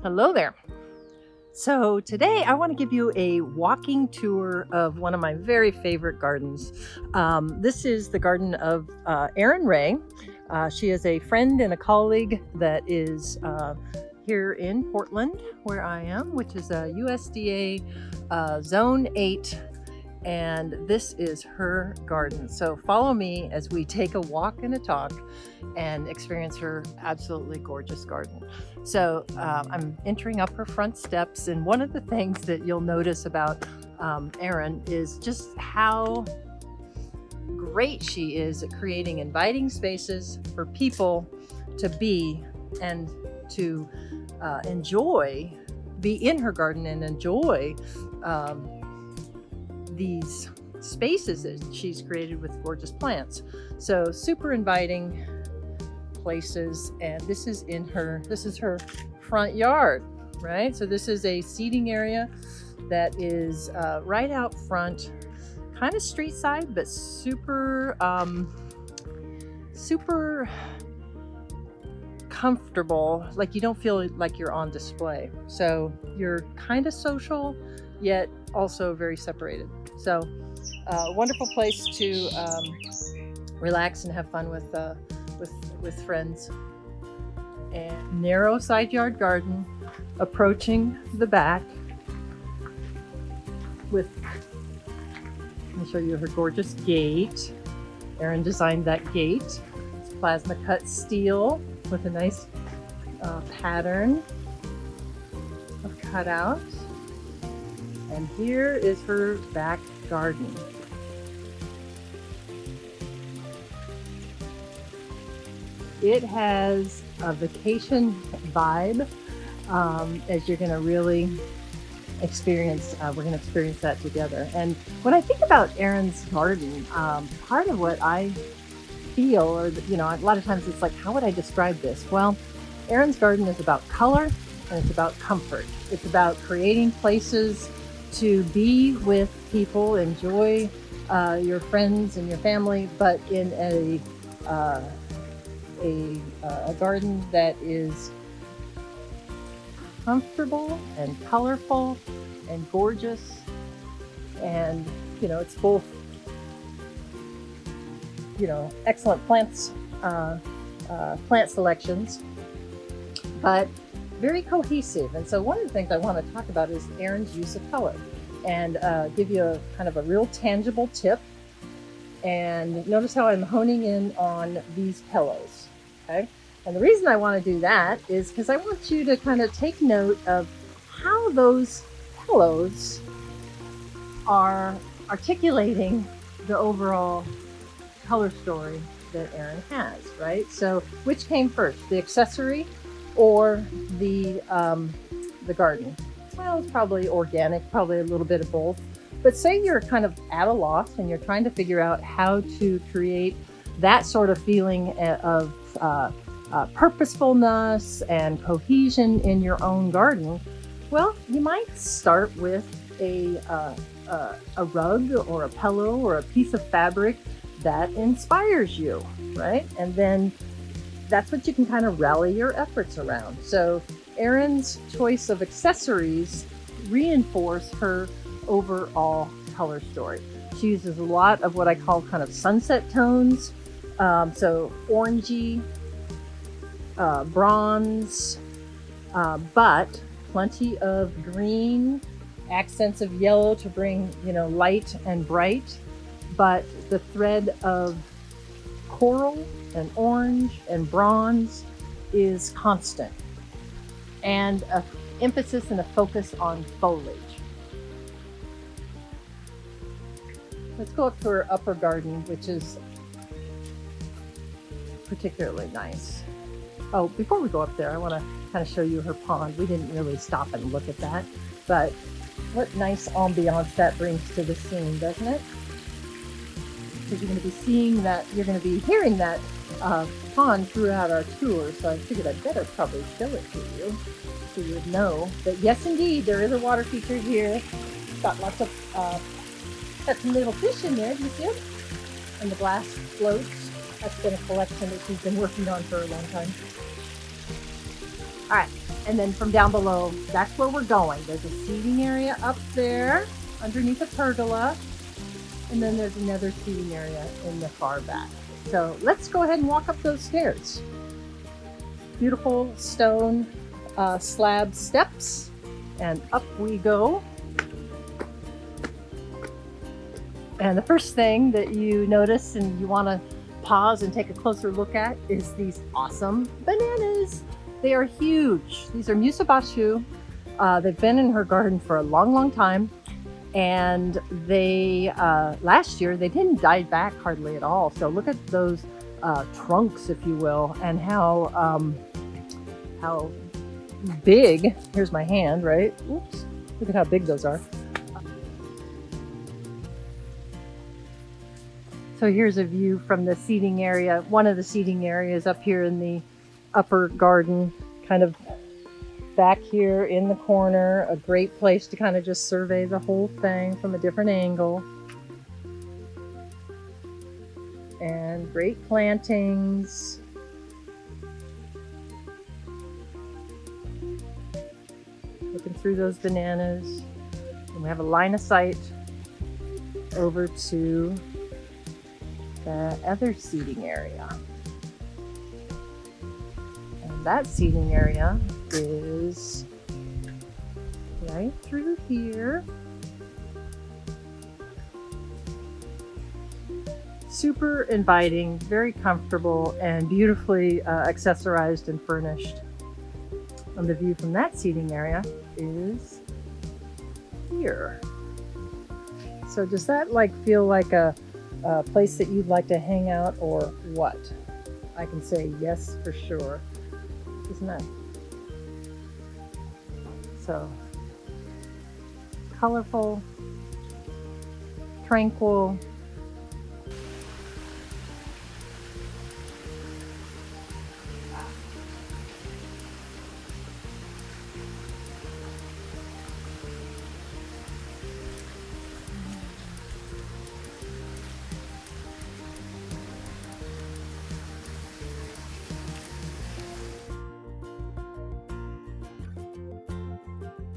Hello there. So today I want to give you a walking tour of one of my very favorite gardens. This is the garden of Erin Ray. She is a friend and a colleague that is here in Portland, where I am, which is a USDA Zone 8. And this is her garden. So follow me as we take a walk and a talk and experience her absolutely gorgeous garden. So I'm entering up her front steps, and one of the things that you'll notice about Erin is just how great she is at creating inviting spaces for people to be and to be in her garden and enjoy these spaces that she's created with gorgeous plants. So super inviting places, and this is her front yard, right? So this is a seating area that is right out front, kind of street side, but super comfortable. Like you don't feel like you're on display. So you're kind of social, yet also very separated. So wonderful place to relax and have fun with friends. And narrow side yard garden approaching the back with, let me show you her gorgeous gate. Erin designed that gate. It's plasma cut steel with a nice pattern of cutouts. And here is her back garden. It has a vacation vibe, as you're going to really experience. We're going to experience that together. And when I think about Erin's garden, part of what I feel, or a lot of times it's like, how would I describe this? Well, Erin's garden is about color and it's about comfort. It's about creating places to be with people, enjoy your friends and your family, but in a garden that is comfortable and colorful and gorgeous. And it's both excellent plant selections, but very cohesive. And so one of the things I want to talk about is Erin's use of color, and give you a kind of a real tangible tip. And notice how I'm honing in on these pillows, okay? And the reason I want to do that is because I want you to kind of take note of how those pillows are articulating the overall color story that Erin has, right? So which came first, the accessory or the garden? Well, it's probably organic, probably a little bit of both. But say you're kind of at a loss and you're trying to figure out how to create that sort of feeling of purposefulness and cohesion in your own garden. Well, you might start with a rug or a pillow or a piece of fabric that inspires you, right? And then that's what you can kind of rally your efforts around. So Erin's choice of accessories reinforce her overall color story. She uses a lot of what I call kind of sunset tones, so orangey, bronze, but plenty of green, accents of yellow to bring light and bright, but the thread of coral and orange and bronze is constant, and an emphasis and a focus on foliage. Let's go up to her upper garden, which is particularly nice. Oh, before we go up there, I want to kind of show you her pond. We didn't really stop and look at that, but what nice ambiance that brings to the scene, doesn't it? Because you're going to be seeing that, you're going to be hearing that pond throughout our tour, so I figured I'd better probably show it to you so you would know that yes, indeed, there is a water feature here. It's got lots of got some little fish in there, do you see them? And the glass floats. That's been a collection that she's been working on for a long time. All right, And then from down below, that's where we're going. There's a seating area up there underneath the pergola. And then there's another seating area in the far back. So let's go ahead and walk up those stairs. Beautiful stone slab steps. And up we go. And the first thing that you notice and you want to pause and take a closer look at is these awesome bananas. They are huge. These are musabashu. They've been in her garden for a long, long time. And they, last year, they didn't die back hardly at all. So look at those trunks, if you will, and how big, here's my hand, right? Oops, look at how big those are. So here's a view from the seating area, one of the seating areas up here in the upper garden, kind of back here in the corner. A great place to kind of just survey the whole thing from a different angle. And great plantings. Looking through those bananas. And we have a line of sight over to the other seating area. And that seating area is right through here. Super inviting, very comfortable, and beautifully accessorized and furnished. And the view from that seating area is here. So does that feel like a place that you'd like to hang out, or what? I can say yes for sure. Isn't that so colorful, tranquil,